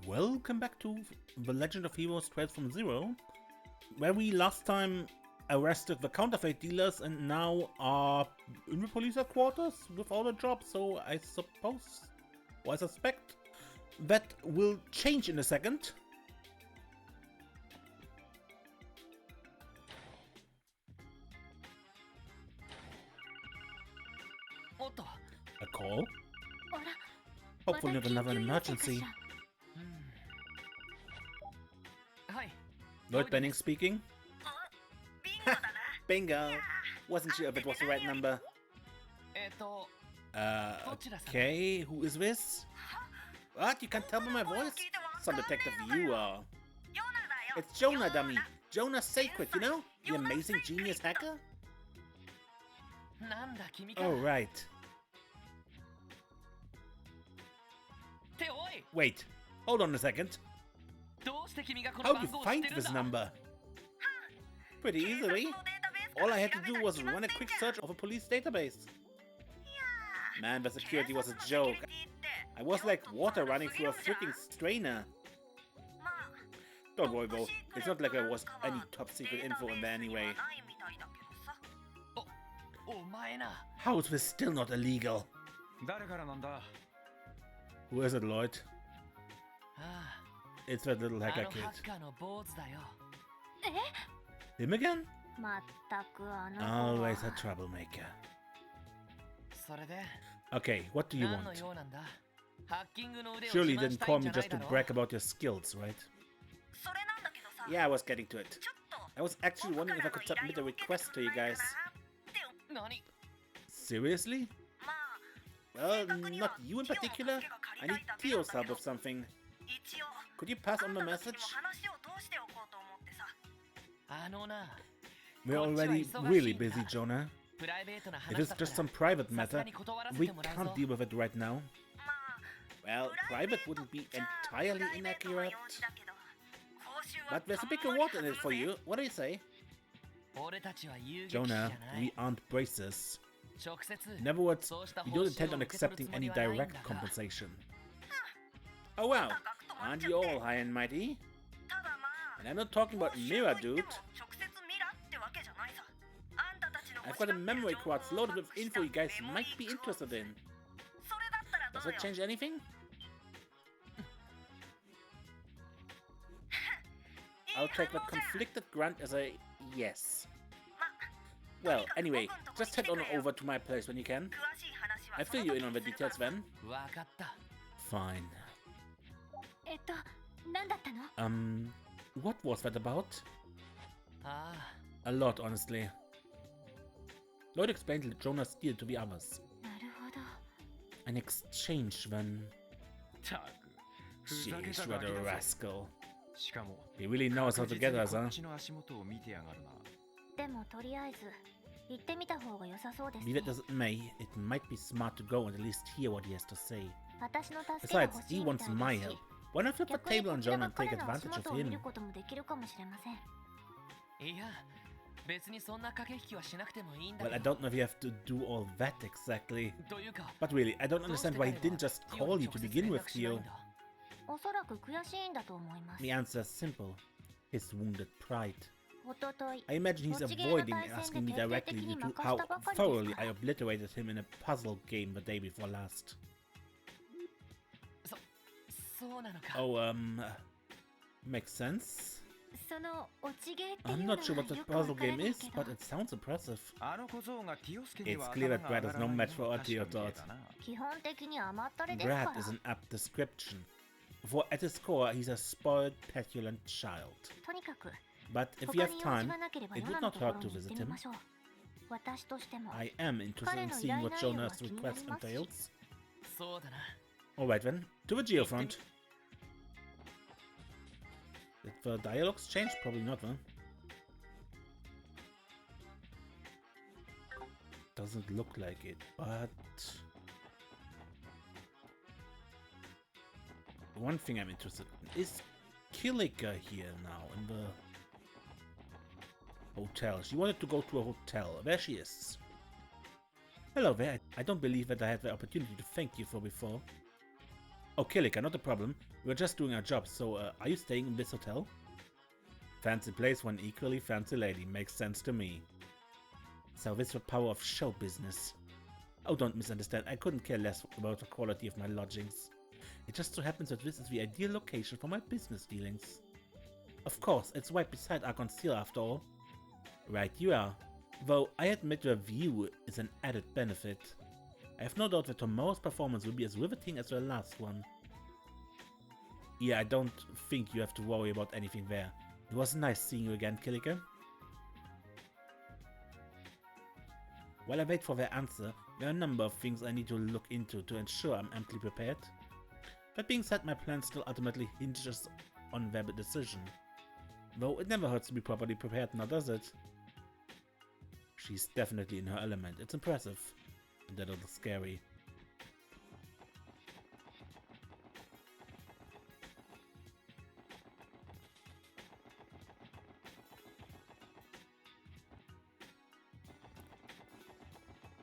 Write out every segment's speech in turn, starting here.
Welcome back to The Legend of Heroes Trails from Zero, where we last time arrested the counterfeit dealers and now are in the police headquarters without a job, so I suppose, or I suspect, that will change in a second. A call? Hopefully not another emergency. Lloyd Benning speaking. Bingo! Wasn't sure if it was the right number. Okay, who is this? What? You can't tell by my voice? Some detective you are. It's Jona, dummy. Jona Sacred, you know? The amazing genius hacker? Oh, right. Wait, hold on a second. How'd you find this number? Pretty easily. All I had to do was run a quick search of a police database. Man, the security was a joke. I was like water running through a freaking strainer. Don't worry though, it's not like there was any top secret info in there anyway. How is this still not illegal? Who is it, Lloyd? It's that little hacker kid. Him again? Always a troublemaker. Okay, what do you want? Surely you didn't call me just to brag about your skills, right? Yeah, I was getting to it. I was actually wondering if I could submit a request to you guys. Seriously? Well, not you in particular. I need Theo's help with something. Could you pass on the message? We're already really busy, Jona. It is just some private matter. We can't deal with it right now. Well, private wouldn't be entirely inaccurate. But there's a big reward in it for you. What do you say? Jona, we aren't bracers. In other words, we don't intend on accepting any direct compensation. Oh wow, aren't you all high and mighty? And I'm not talking about Mira, dude. I've got a memory card loaded with info you guys might be interested in. Does that change anything? I'll take that conflicted grunt as a yes. Well, anyway, just head on over to my place when you can. I'll fill you in on the details then. Fine. What was that about? A lot, honestly. Lloyd explained Jona's deal to the others. An exchange then. Sheesh, what a rascal. He really knows how to get us, huh? Be that as it may, it might be smart to go and at least hear what he has to say. Besides, he wants my help. Why not flip the table on Jona and take advantage of him? Well, I don't know if you have to do all that exactly. But really, I don't understand why he didn't just call you to begin with, Theo. The answer is simple. His wounded pride. I imagine he's avoiding asking me directly due to how thoroughly I obliterated him in a puzzle game the day before last. Oh, makes sense. I'm not sure what the puzzle game is, but it sounds impressive. It's clear that Brad is no match for our Theodot. Brad is an apt description. For at his core, he's a spoiled, petulant child. But if you have time, it would not hurt to visit him. I am interested in seeing what Jona's request entails. Alright then, to the Geofront. Did the dialogues change? Probably not, huh? Doesn't look like it, but... one thing I'm interested in is Kilika here now in the hotel. She wanted to go to a hotel. There she is. Hello there. I don't believe that I had the opportunity to thank you for before. Oh, Kilika, not a problem. We're just doing our job, so are you staying in this hotel? Fancy place for an equally fancy lady. Makes sense to me. So this is the power of show business. Oh, don't misunderstand. I couldn't care less about the quality of my lodgings. It just so happens that this is the ideal location for my business dealings. Of course, it's right beside our conceal after all. Right you are. Though I admit your view is an added benefit. I have no doubt that tomorrow's performance will be as riveting as the last one. Yeah, I don't think you have to worry about anything there. It was nice seeing you again, Kilika. While I wait for their answer, there are a number of things I need to look into to ensure I'm amply prepared. That being said, my plan still ultimately hinges on their decision. Though it never hurts to be properly prepared now, does it? She's definitely in her element. It's impressive. And a little scary.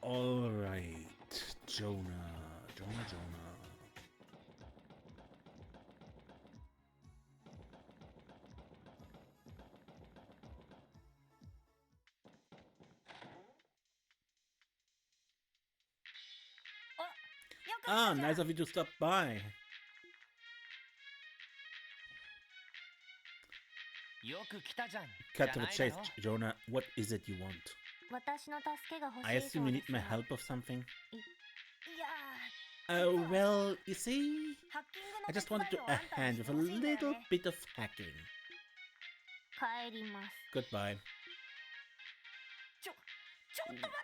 Alright, Jona. Ah, nice of you to stop by. Cut to the chase, Jona. What is it you want? I assume you need my help of something? Oh, well, you see, I just wanted to a hand with a little bit of hacking. Goodbye.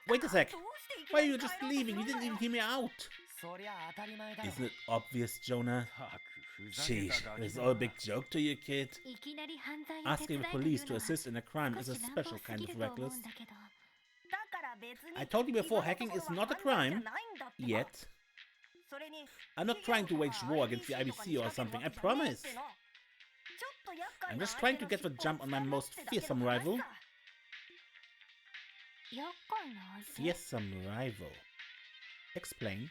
Wait a sec. Why are you just leaving? You didn't even hear me out. Isn't it obvious, Jona? Sheesh, it's all a big joke to you, kid. Asking the police to assist in a crime is a special kind of reckless. I told you before, hacking is not a crime. Yet. I'm not trying to wage war against the IBC or something, I promise. I'm just trying to get the jump on my most fearsome rival. Fearsome rival? Explain.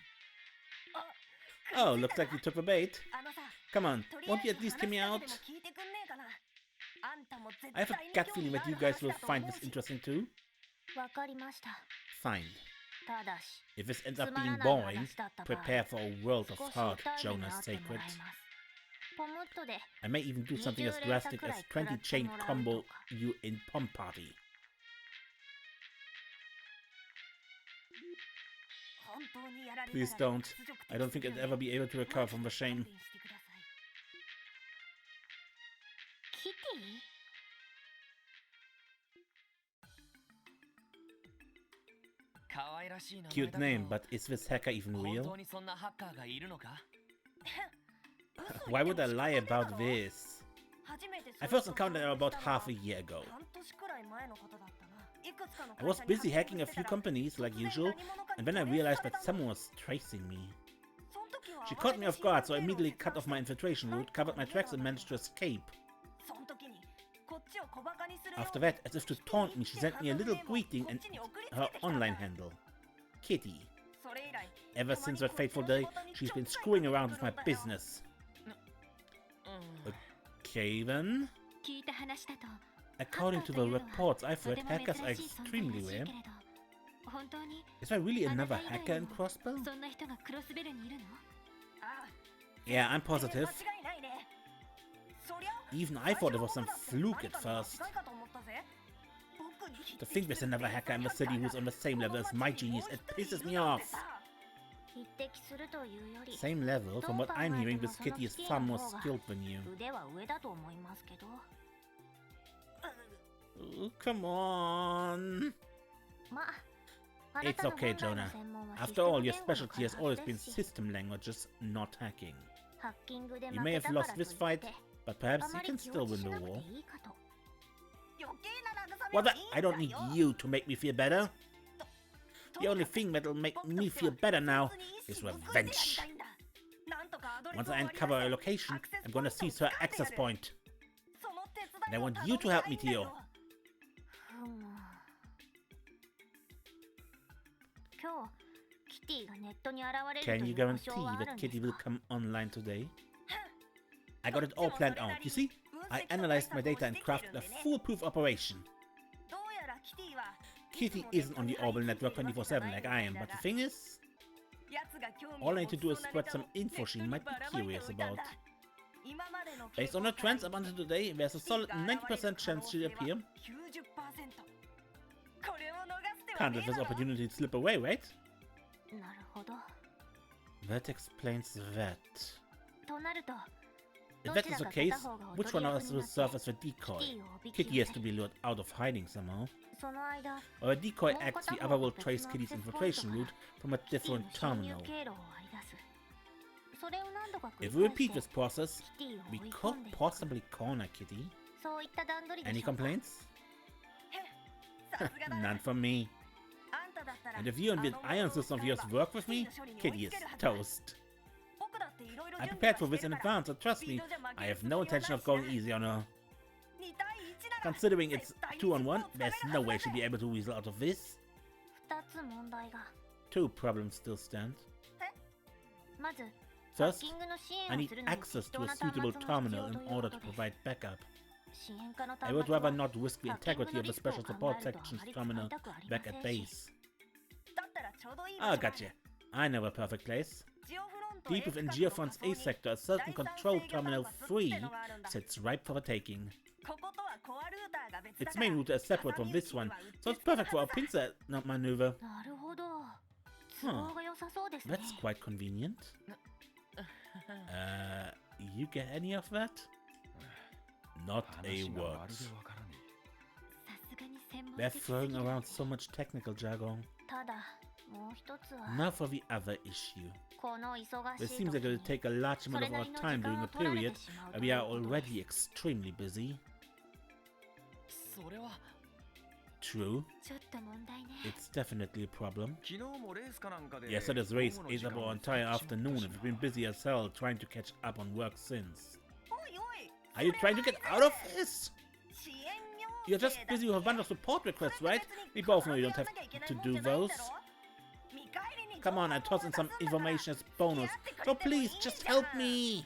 Oh, looks like you took the bait. Come on, won't you at least hear me out? I have a gut feeling that you guys will find this interesting too. Fine. If this ends up being boring, prepare for a world of hurt, Jona Sacred. I may even do something as drastic as 20 chain combo you in Pom Party. Please don't. I don't think I'd ever be able to recover from the shame. Cute name, but is this hacker even real? Why would I lie about this? I first encountered her about half a year ago. I was busy hacking a few companies like usual, and then I realized that someone was tracing me. She caught me off guard, so I immediately cut off my infiltration route, covered my tracks and managed to escape. After that, as if to taunt me, she sent me a little greeting and her online handle, Kitty. Ever since that fateful day, she's been screwing around with my business. Okay then. According to the reports I've read, hackers are extremely rare. Is there really another hacker in Crossbow? Yeah, I'm positive. Even I thought it was some fluke at first. To think there's another hacker in the city who's on the same level as my genius, it pisses me off. Same level? From what I'm hearing, this Kitty is far more skilled than you. Oh, come on. It's okay, Jona. After all, your specialty has always been system languages, not hacking. You may have lost this fight, but perhaps you can still win the war. What the? I don't need you to make me feel better. The only thing that'll make me feel better now is revenge. Once I uncover her location, I'm gonna seize her access point. And I want you to help me, Tio. Can you guarantee that Kitty will come online today? I got it all planned out. You see, I analyzed my data and crafted a foolproof operation. Kitty isn't on the Orbital network 24/7 like I am, but the thing is, all I need to do is spread some info she might be curious about. Based on her trends up until today, there's a solid 90% chance she'll appear. Can't let this opportunity slip away, right? That explains that. If that is the case, which one of us will serve as a decoy? Kitty has to be lured out of hiding somehow. Or a decoy acts, the other will trace Kitty's infiltration route from a different terminal. If we repeat this process, we could possibly corner Kitty. Any complaints? None from me. And if you and the iron system of yours work with me, Kitty is toast. I prepared for this in advance, and trust me, I have no intention of going easy on her. Considering it's 2-on-1, there's no way she'll be able to weasel out of this. 2 problems still stand. First, I need access to a suitable terminal in order to provide backup. I would rather not risk the integrity of the Special Support Section's terminal back at base. Ah, gotcha. I know a perfect place. Deep within Geofront's A sector, a certain Control Terminal 3 sits ripe for the taking. Its main router is separate from this one, so it's perfect for our pincer maneuver. Huh. That's quite convenient. You get any of that? Not a word. They're throwing around so much technical jargon. Now for the other issue. It seems like it will take a large amount of our time during a period where we are already extremely busy. True. It's definitely a problem. Yesterday's race ate up our entire afternoon and we've been busy as hell trying to catch up on work since. Are you trying to get out of this? You're just busy with a bunch of support requests, right? We both know you don't have to do those. Come on, I toss in some information as bonus. So please, just help me!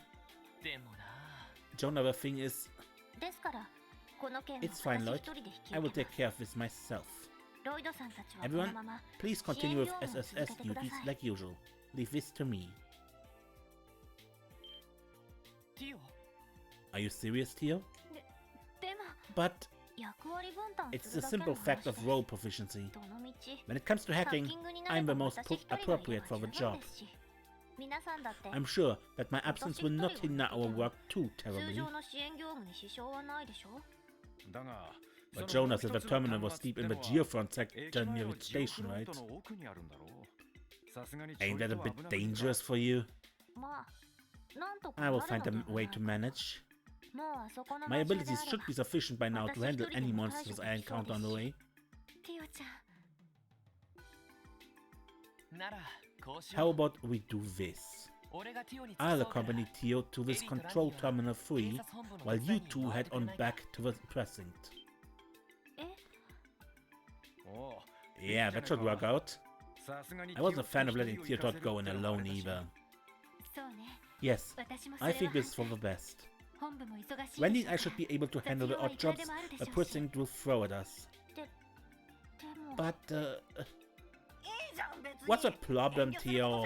Jona, the thing is... It's fine, Lloyd. I will take care of this myself. Everyone, please continue with SSS duties like usual. Leave this to me. Are you serious, Tio? But... it's the simple fact of role proficiency. When it comes to hacking, I'm the most appropriate for the job. I'm sure that my absence will not hinder our work too terribly. But Jona said the terminal was deep in the Geofront sector near the station, right? Ain't that a bit dangerous for you? I will find a way to manage. My abilities should be sufficient by now to handle any monsters I encounter on the way. How about we do this? I'll accompany Tio to this Control Terminal 3, while you two head on back to the precinct. Yeah, that should work out. I wasn't a fan of letting Tio go in alone either. Yes, I think this is for the best. Wendy and I should be able to handle the odd jobs the precinct will throw at us. But, what's the problem, Tio?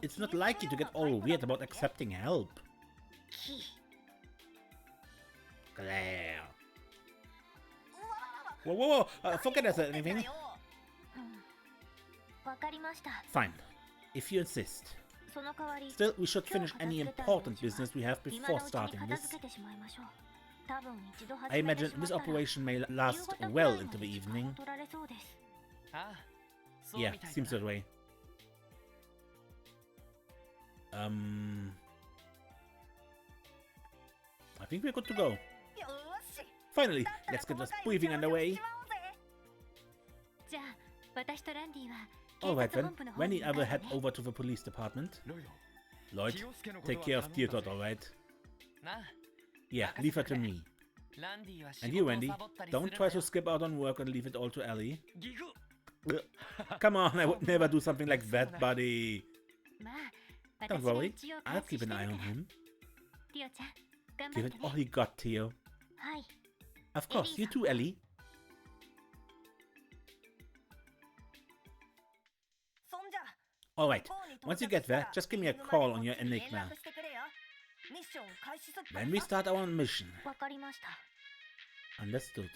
It's not like you to get all weird about accepting help. Glare. Whoa, whoa, whoa! Forget I said anything. Fine, if you insist. Still, we should finish any important business we have before starting this. I imagine this operation may last well into the evening. Yeah, seems that way. I think we're good to go. Finally, let's get this briefing underway. Alright then, Wendy and I will head over to the police department. Lloyd, take care of Teardot, alright? Yeah, leave her to me. And you, Wendy, don't try to skip out on work and leave it all to Ellie. Come on, I would never do something like that, buddy. Don't worry, I'll keep an eye on him. Give it all you got, Tio. Of course, you too, Ellie. Alright, once you get there, just give me a call on your Enigma. Then we start our mission. Understood.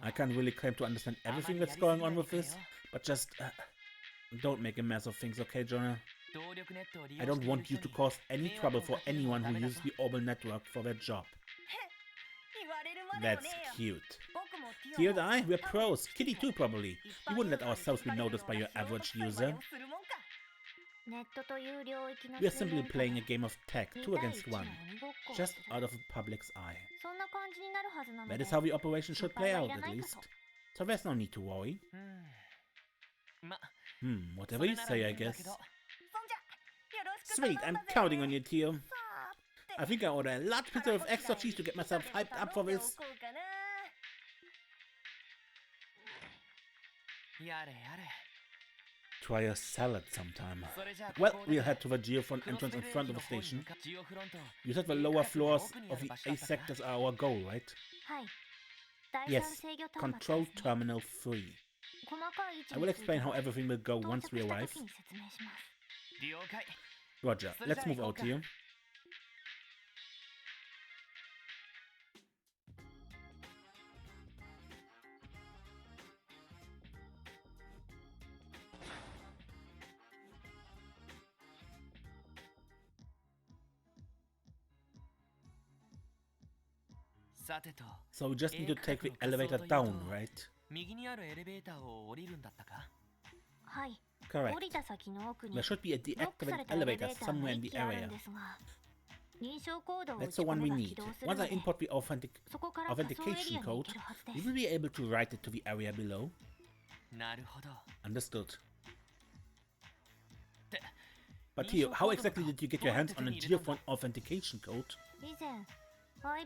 I can't really claim to understand everything that's going on with this, but just don't make a mess of things, okay, Jona? I don't want you to cause any trouble for anyone who uses the Orbital network for their job. That's cute. Tio and I, we're pros. Kitty too, probably. We wouldn't let ourselves be noticed by your average user. We are simply playing a game of tag, 2 against 1, just out of the public's eye. That is how the operation should play out, at least. So there's no need to worry. Whatever you say, I guess. Sweet, I'm counting on you, Tio. I think I order a large pizza with extra cheese to get myself hyped up for this. Try a salad sometime. Well, we'll head to the Geofront entrance in front of the station. You said the lower floors of the A sectors are our goal, right? Yes, Control Terminal 3. I will explain how everything will go once we arrive. Roger, let's move out here. So we just need to take the elevator down, right? Correct. There should be a deactivated elevator somewhere in the area. That's the one we need. Once I import the authentication code, we will be able to write it to the area below. Understood. But Tio, how exactly did you get your hands on a Geofront authentication code?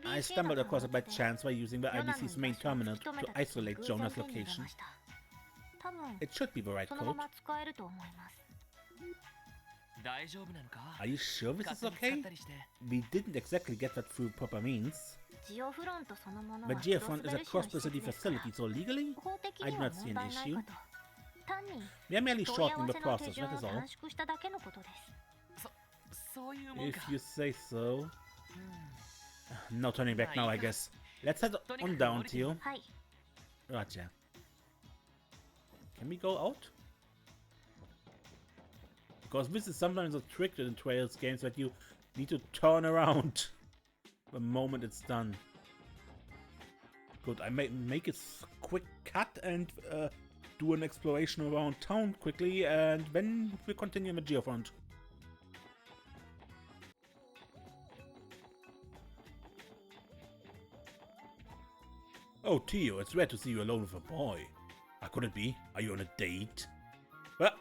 I stumbled across it by chance by using the IBC's main terminal to isolate Jona's location. It should be the right code. Are you sure this is okay? We didn't exactly get that through proper means. But Geofront is a cross-city facility, so legally, I do not see an issue. We are merely shortening the process, that is all. If you say so. No turning back now, I guess. Let's head on down, Tio. Roger. Can we go out? Because this is sometimes a trick in Trails games that you need to turn around the moment it's done. Good, I may make a quick cut and do an exploration around town quickly, and then we'll continue with Geofront. Oh, Tio, it's rare to see you alone with a boy. How could it be? Are you on a date? Well,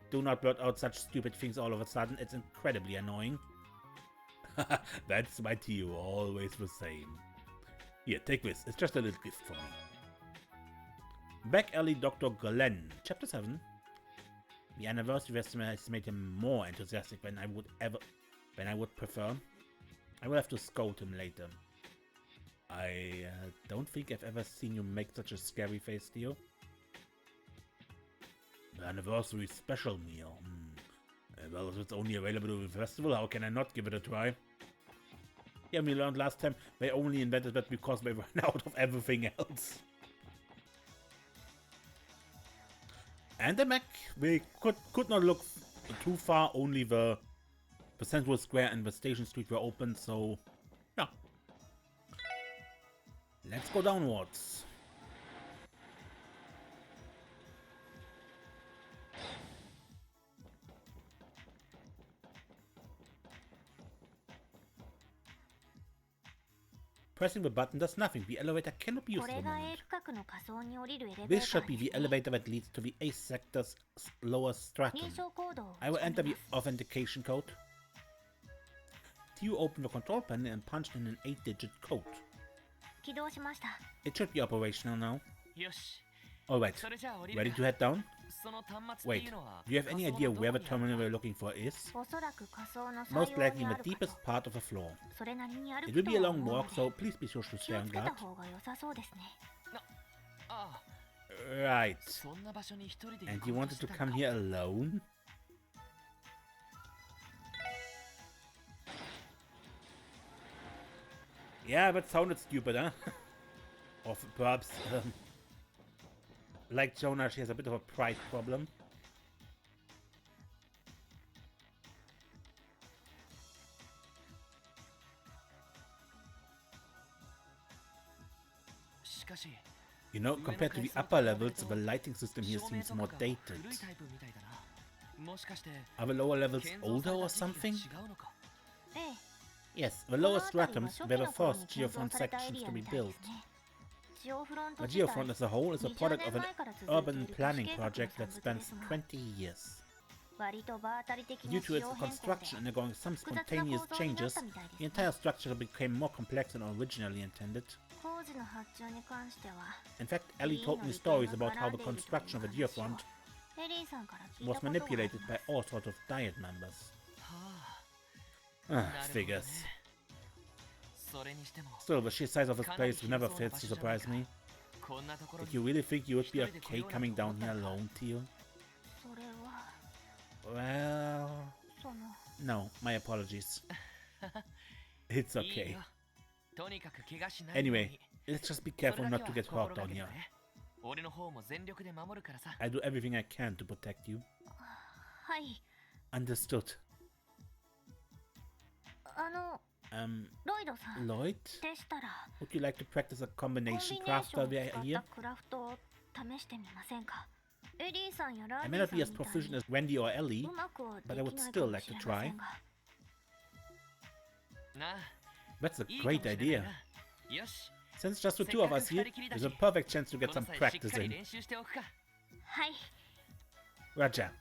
do not blurt out such stupid things all of a sudden. It's incredibly annoying. That's why Tio, always the same. Here, take this. It's just a little gift for me. Back alley Dr. Glenn, Chapter 7. The anniversary estimate has made him more enthusiastic than I would prefer. I will have to scold him later. I don't think I've ever seen you make such a scary face, Tio. The anniversary special meal. Well, if it's only available at the festival, how can I not give it a try? Yeah, we learned last time they only invented that because they ran out of everything else. And the Mac, we could not look too far, only the Central Square and the Station Street were open, so yeah. Let's go downwards. Pressing the button does nothing. The elevator cannot be used for a moment. This should be the elevator that leads to the A sector's lower stratum. I will enter the authentication code. You open the control panel and punch in an 8-digit code. It should be operational now. Alright, ready to head down? Wait, do you have any idea where the terminal we're looking for is? Most likely in the deepest part of the floor. It will be a long walk, so please be sure to stay on guard. Right. And you wanted to come here alone? Yeah, that sounded stupid, huh? Or perhaps, like Jona, she has a bit of a pride problem. You know, compared to the upper levels, the lighting system here seems more dated. Are the lower levels older or something? Yes, the lower stratums were the first Geofront sections to be built. The Geofront as a whole is a product of an urban planning project that spans 20 years. Due to its construction undergoing some spontaneous changes, the entire structure became more complex than originally intended. In fact, Ellie told me stories about how the construction of the Geofront was manipulated by all sorts of Diet members. Figures. Still, the sheer size of this place never fails to surprise me. Did you really think you would be okay coming down here alone, Teal? Well... No, my apologies. It's okay. Anyway, let's just be careful not to get hurt down here. I'll do everything I can to protect you. Understood. Lloyd? Would you like to practice a combination craft while we are here? I may not be as proficient as Wendy or Ellie, but I would still like to try. That's a great idea. Since just the two of us here, there's a perfect chance to get some practice in. Roger.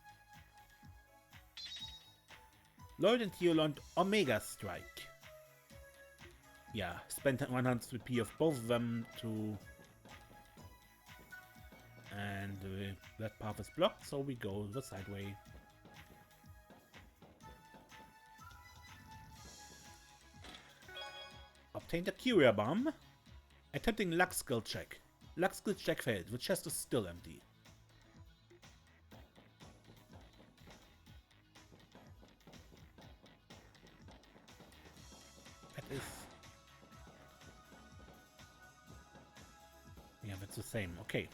Lloyd and Theo learned Omega Strike. Yeah, spent 100 P of both of them to... And that path is blocked, so we go the side way. Obtained a Curia Bomb. Attempting luck skill check. Luck skill check failed. The chest is still empty. That is... Yeah, that's the same. Okay.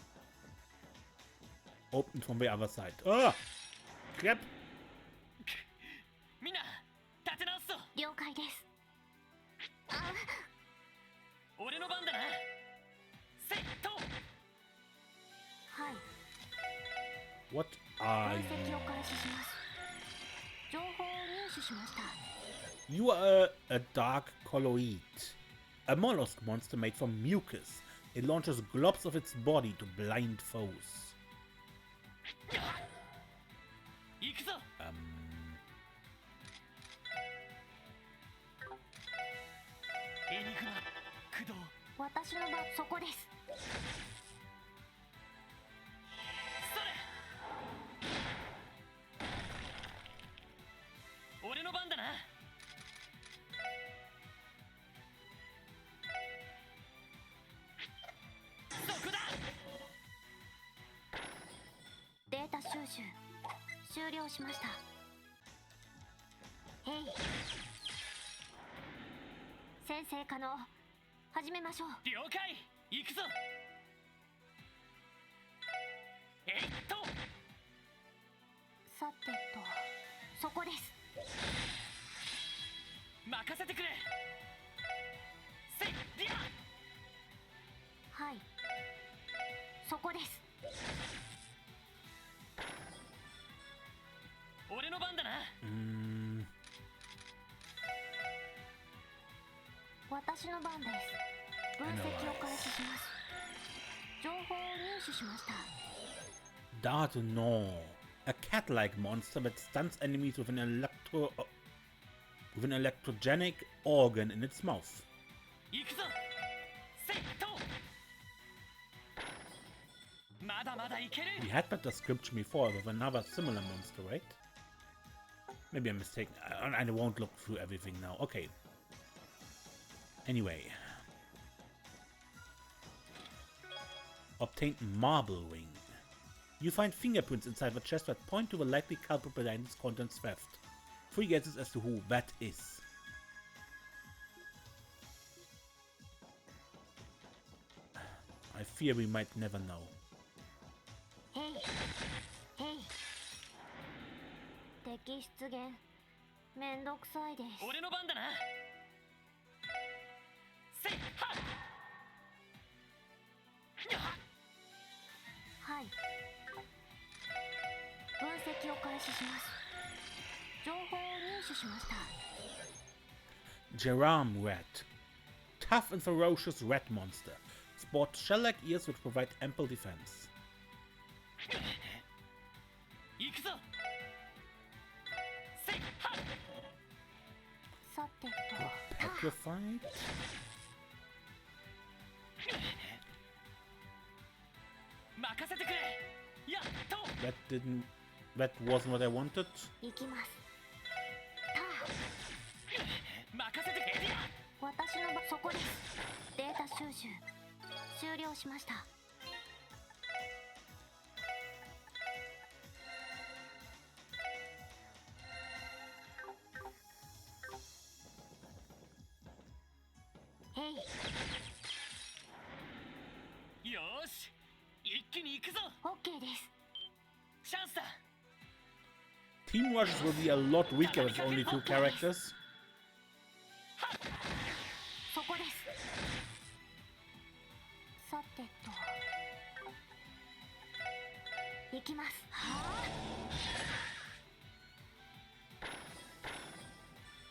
Open from the other side. Ah! Crap! What are you? You are a dark colloid. A mollusk monster made from mucus. It launches globs of its body to blind foes. Dart no. A cat-like monster that stuns enemies with an electrogenic organ in its mouth. We had that description before with another similar monster, right? Maybe I'm mistaken. I won't look through everything now. Okay. Anyway. Obtained marble ring. You find fingerprints inside the chest that point to the likely culprit behind its contents theft. 3 guesses as to who that is. I fear we might never know. Hey. Hey. 敵出現。めんどくさいです。俺の番だな。せいはっ。はい。分析を開始します。情報を入手しました。Geram Rat. Tough and ferocious rat monster. Sport shell-like ears which provide ample defense. Petrified? That wasn't what I wanted. 私のそこです。データ収集終了しました。へい。よし、一気に行くぞ。OK です。チャンスだ。Team rushes will be a lot weaker with only 2 characters. そこです。さてと。行きます。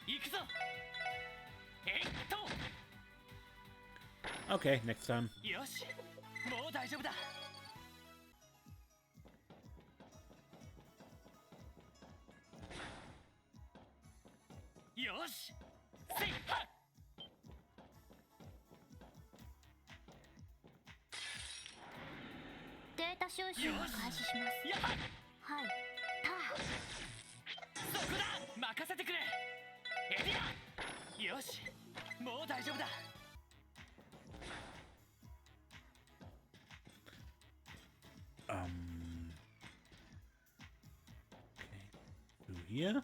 行くぞ。Okay, next time. よし、もう大丈夫だ。よし、せいはっ。データ収集を開始します。はい、そこだ。任せてくれ。エリア。よし、もう大丈夫だ。Okay. Through here.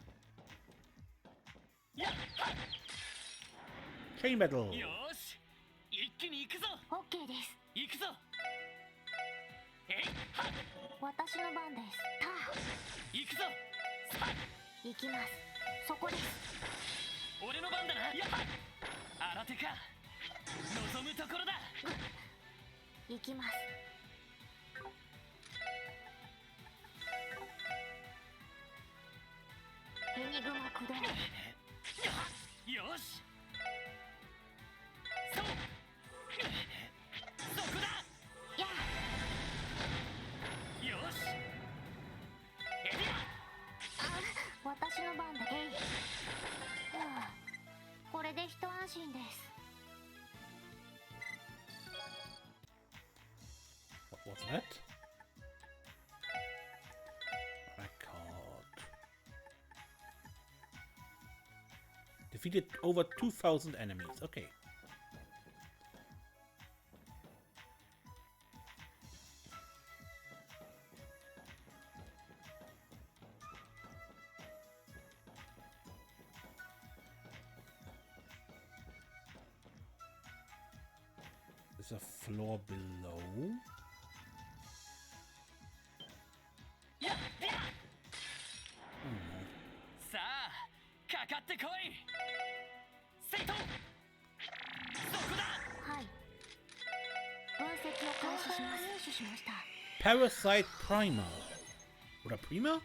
Chain battle. よし、一気に行くぞ。OK です。行くぞ。私の番です。行くぞ。行きます。そこです。俺の番だな。新手か。望むところだ。行きます。エニグマ駆動。よし。そう。そこだ。や。よし。エリア。私の番だ。これで一安心です。What was that? Record. Defeated over 2,000 enemies. Okay. There's a floor below. Parasite Primer. Oder Prima?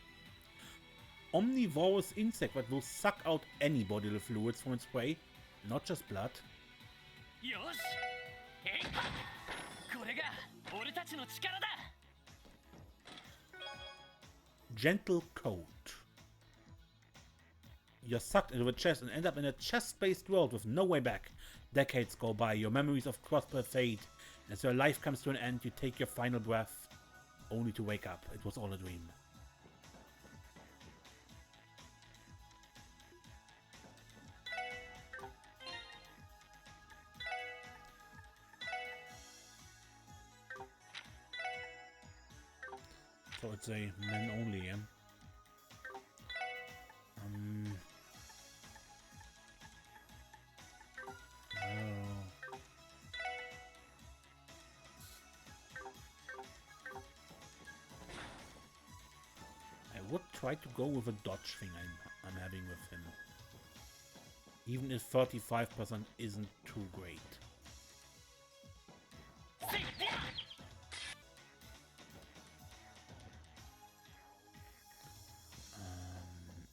Omnivorous insect that will suck out any bodily fluids from its prey, not just blood. Gentle Coat. You're sucked into the chest and end up in a chest-based world with no way back. Decades go by, your memories of Crossbow fade. As your life comes to an end, you take your final breath. only to wake up. It was all a dream. So it's a men only, yeah? I would try to go with a dodge thing I'm having with him. Even if 35% isn't too great.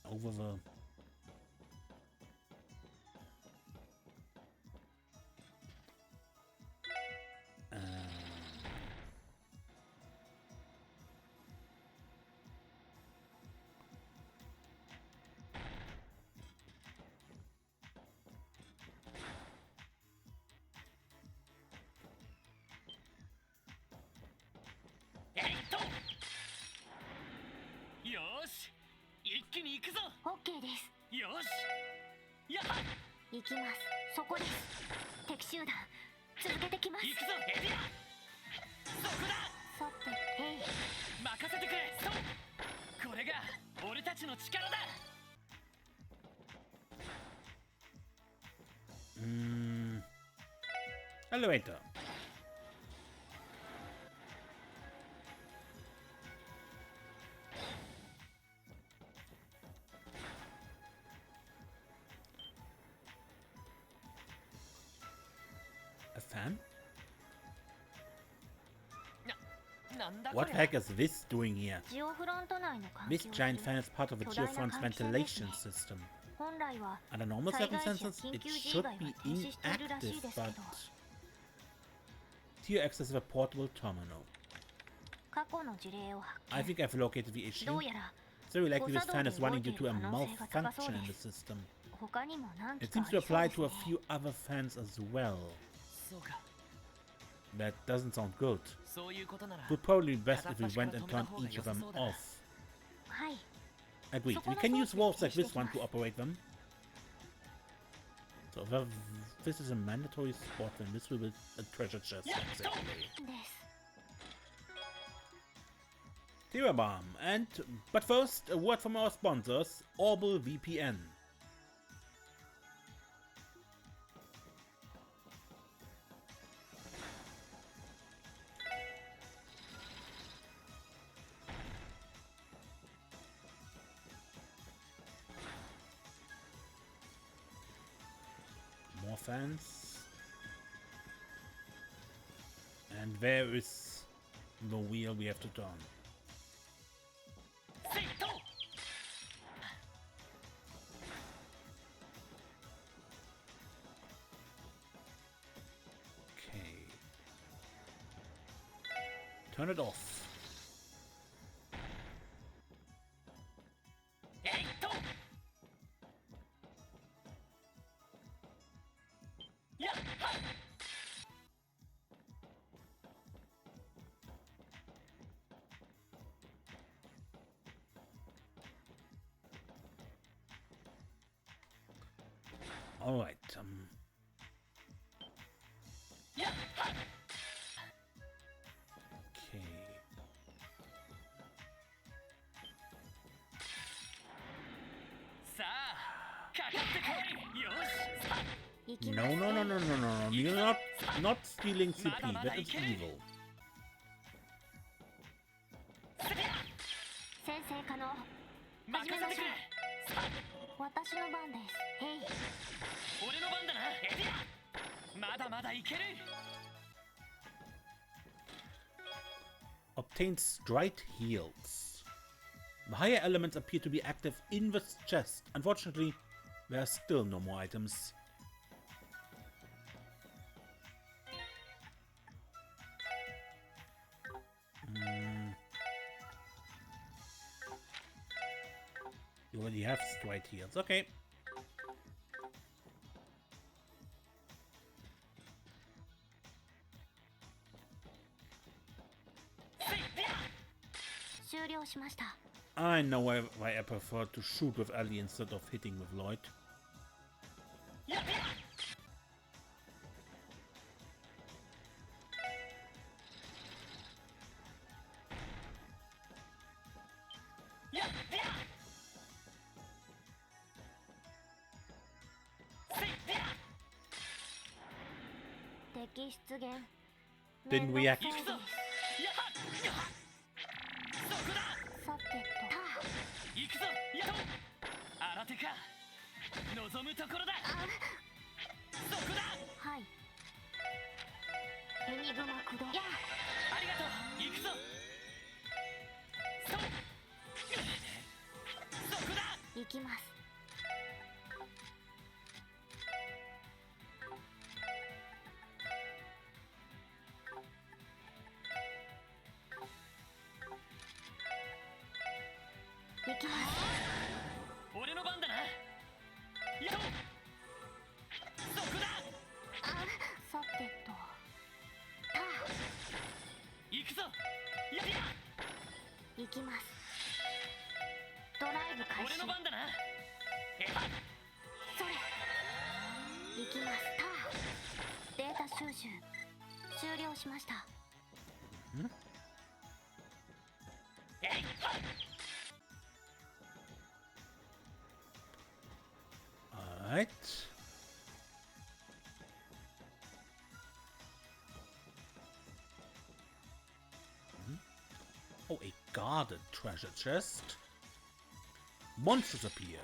Over the... Elevator. A fan? What the heck is this doing here? This giant fan is part of the Geofront's ventilation system. Under normal circumstances, it should be inactive, but... Here access a portable terminal. I think I've located the issue. It's very likely this fan is running due to a malfunction in the system. It seems to apply to a few other fans as well. That doesn't sound good. It would probably be best if we went and turned each of them off. Agreed. We can use walls like this one to operate them. So if this is a mandatory spot, then this will be a treasure chest. Exactly. Bomb. But first, a word from our sponsors, Orbital VPN. More fans. And where is the wheel we have to turn? Okay. Turn it off. All right. Okay. No. You're not stealing CP. That is evil. Obtain straight heals. The higher elements appear to be active in the chest. Unfortunately, there are still no more items. You already have straight heals. Okay. I know why I prefer to shoot with Ellie instead of hitting with Lloyd. Didn't react. Alright. Oh, a guarded treasure chest. Monsters appear.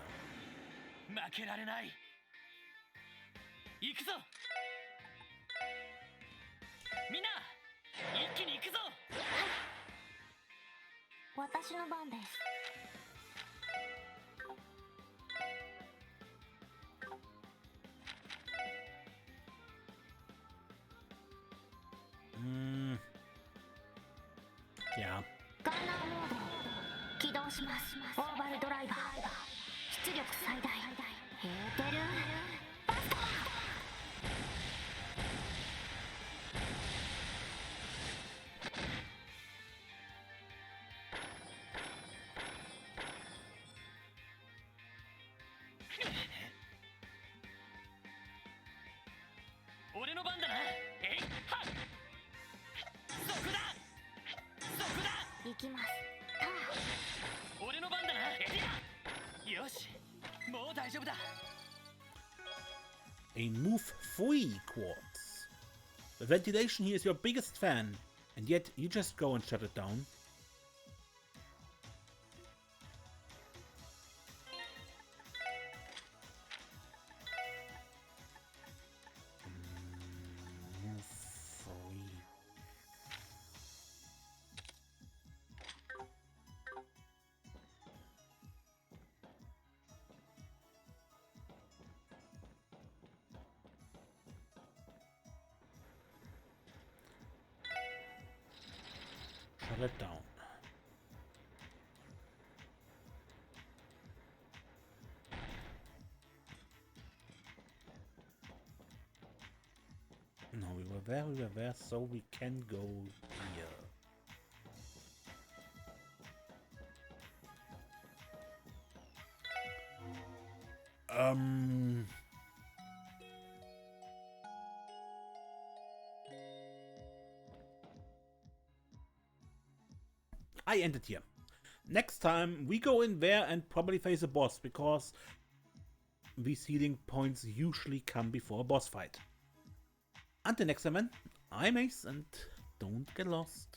Yeah. A move-free quartz. The ventilation here is your biggest fan, and yet you just go and shut it down. Move-free. Shut it down. No, we were there, so we can go here. I ended here. Next time we go in there and probably face a boss, because these healing points usually come before a boss fight. Until next time, man, I'm Ace, and don't get lost.